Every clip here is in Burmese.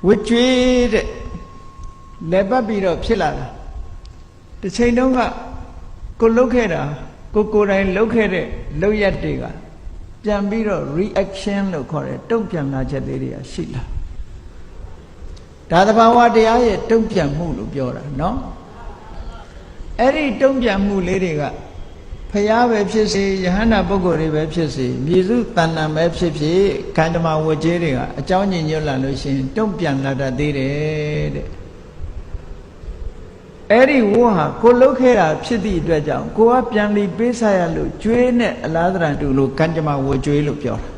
ဝတ်ကြွေးတဲ့လက်ပတ်ပြီးတော့ဖြစ်လာတာတစ်ချိန်တုန်းကကိုလှုပ်ခဲ့တာကိုယ်တိုင်လှုပ်ခဲ့တဲ့လှုပ်ရက်တွေကပြန်ပြီးတော့ reaction လို့ခေါ်တယ်တုံ့ပြန်လာချက်လေးတွေကရှိလာဒါသဘာဝတရားရဲ့တုံ့ပြန်မှုလို့ပြောတာเนาะအဲ့ဒီတုံ့ပြန်မှုလေးတွေကဖျားပဲဖြစ်စေယဟန္တာပုဂ္ဂိုလ်တွေပဲဖြစ်စေမြေစုတဏ္ဍာပဲဖြစ်ဖြစ်ခန္ဓမာဝကြေးတွေကအကြောင်းညင်ညွတ်လာလို့ရှိရင်တုံ့ပြန်လာတတ်သေးတယ်တဲ့အဲ့ဒီဝဟာကိုလှုပ်ခဲ့တာဖြစ်သည့်အတွက်ကြောင့်ကိုကပြန်ပြီးပေးဆရလို့ကျွေးနဲ့အလားတရံတူလို့ကံကြမ္မာဝကျွေးလို့ပြောတာ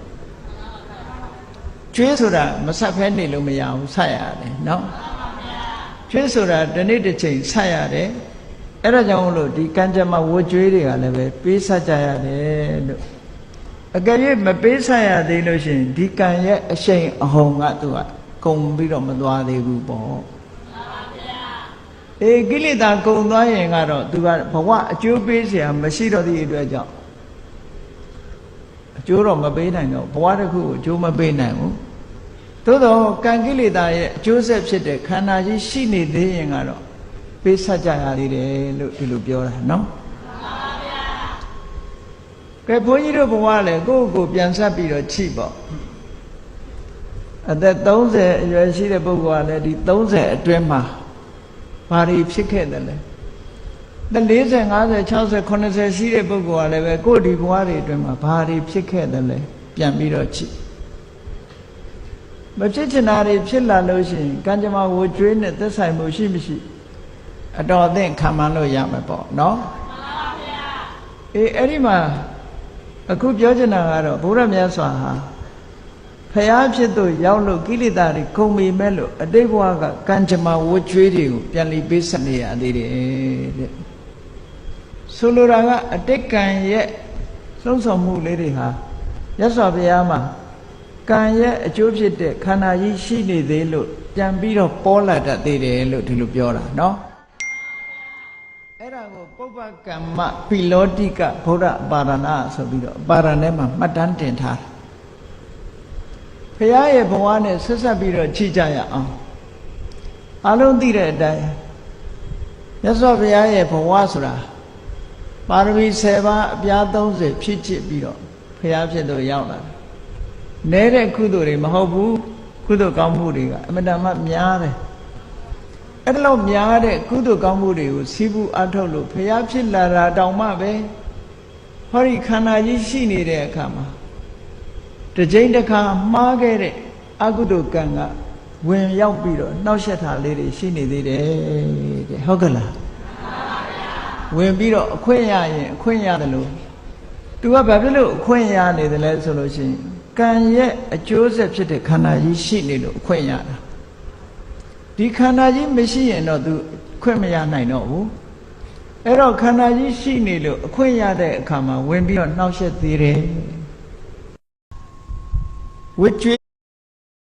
ကျွေးဆိုတာမဆက်ဖဲနေလို့မရဘူးဆက်ရတယ်နော်ကျွေးဆိုတာဒီနေ့တစ်ချိန်ဆက်ရတယ်အဲ့ဒါကြောင့်လို့ဒီကံကြမ္မာဝကျွေးတွေကလည်းပဲပေးဆက်ကြရတယ်လို့အကယ်၍မပေးဆက်ရသေးလို့ရှိရင်ဒီကံရဲ့အရှိန်အဟုန်ကသူကကုန်ပြီးတော့မသွားသေးဘူးပေါ့ကိလေသာကုန်သွားရင်ကတော့သူကဘဝအကျိုးပေးเสียမရှိတော့သည့်အတွက်ကြောင့်အကျိုးတော့မပေးနိုင်တော့ဘဝတစ်ခုကိုအကျိုးမပေးနိုင်ဘူးသို့တော့ကံကိလေသာရဲ့အကျိုးဆက်ဖြစ်တဲ့ခန္ဓာကြီးရှိနေသေးရင်ကတော့ပေးဆက်ကြရသေးတယ်လို့ဒီလိုပြောတာနော်ကဲဘုန်းကြီးတို့ဘဝလည်းကိုယ့်ကိုယ်ပြန်ဆက်ပြီးတော့ချိပေါ့အသက်30အရွယ်ရှိတဲ့ပုဂ္ဂိုလ်ကလည်းဒီ30အတွင်းမှာဘာတွေဖြစ်ခဲ့တယ်လဲ40 50 60 80ရှိတဲ့ပုဂ္ဂိုလ်ကလည်းပဲကိုယ်ဒီဘဝတွေအတွင်းမှာဘာတွေဖြစ်ခဲ့တယ်လဲပြန်ပြီးတော့ချိမဖြစ်ချင်တာတွေဖြစ်လာလို့ရှိရင်ကံကြမ္မာဝကျွေးနဲ့သက်ဆိုင်မှုရှိမရှိအတော်အသင့်ခံမှန်းလို့ရမယ်ပေါ့နော်မှန်ပါဗျာအဲ့ဒီမှာအခုပြောချင်တာကတော့ဘုရားမြတ်စွာဟာဖျားဖြစ်သူရောက်လို့ကိလေသာတွေကုန်ပြီမဲ့လို့အတိတ်ဘဝကကံကြမ္မာဝကျွေးတွေကိုပြန်လီပေးဆက်နေရသေးတယ်တဲ့ဆိုလိုတာကအတိတ်ကံရဲ့လှုံ့ဆော်မှုလေးတွေဟာမြတ်စွာဘုရားမှာကံရဲ့အကျိုးဖြစ်တဲ့ခန္ဓာကြီးရှိနေသေးလို့ပြန်ပြီးတော့ပေါ်လာတတ်သေးတယ်လို့ဒီလိုပြောတာနော်အဲ့ဒါကိုပုပ္ပကမ္မပိလောတိကဗုဒ္ဓပါရဏဆိုပြီးတော့ပါရဏထဲမှာမှတ်တမ်းတင်ထားတယ်ဘုရားရဲ့ဘဝနဲ့ဆက်ဆက်ပြီးတော့ချိကြရအောင်အလုံးသိတဲ့အတိုင်းမြတ်စွာဘုရားရဲ့ဘဝဆိုတာပါရမီ10ပါးအပြား30ဖြစ်ချစ်ပြီးတော့ဘုရားဖြစ်လို့ရောက်လာတယ်နဲတဲ့ကုသိုလ်တွေမဟုတ်ဘူးကုသိုလ်ကောင်းမှုတွေကအမတန်မှများတယ်အဲ့ဒါလို့များတဲ့ကုသိုလ်ကောင်းမှုတွေကိုစီးပူးအထောက်လို့ဘုရားဖြစ်လာတာတောင်မှပဲဟောဒီခန္ဓာကြီးရှိနေတဲ့အခါမှာတစ်ချိန်တစ်ခါမှားခဲ့တဲ့အကုသိုလ်ကံကဝင်ရောက်ပြီးတော့နှောက်ယှက်တာလေးတွေရှိနေသေးတယ်တဲ့ဟုတ်ကလားမှန်ပါဗျာဝင်ပြီးတော့အခွင့်ရရင်အခွင့်ရတယ်လို့သူကဘာဖြစ်လို့အခွင့်ရနေတယ်လဲဆိုလို့ရှိရင်ကံရဲ့အကျိုးဆက်ဖြစ်တဲ့ခန္ဓာကြီးရှိနေလို့အခွင့်ရတာဒီခန္ဓာကြီးမရှိရင်တော့သူခွင့်မရနိုင်တော့ဘူးအဲ့တော့ခန္ဓာကြီးရှိနေလို့အခွင့်ရတဲ့အခါမှာဝင်ပြီးတော့နှောက်ယှက်သေးတယ်ဝိကျွေး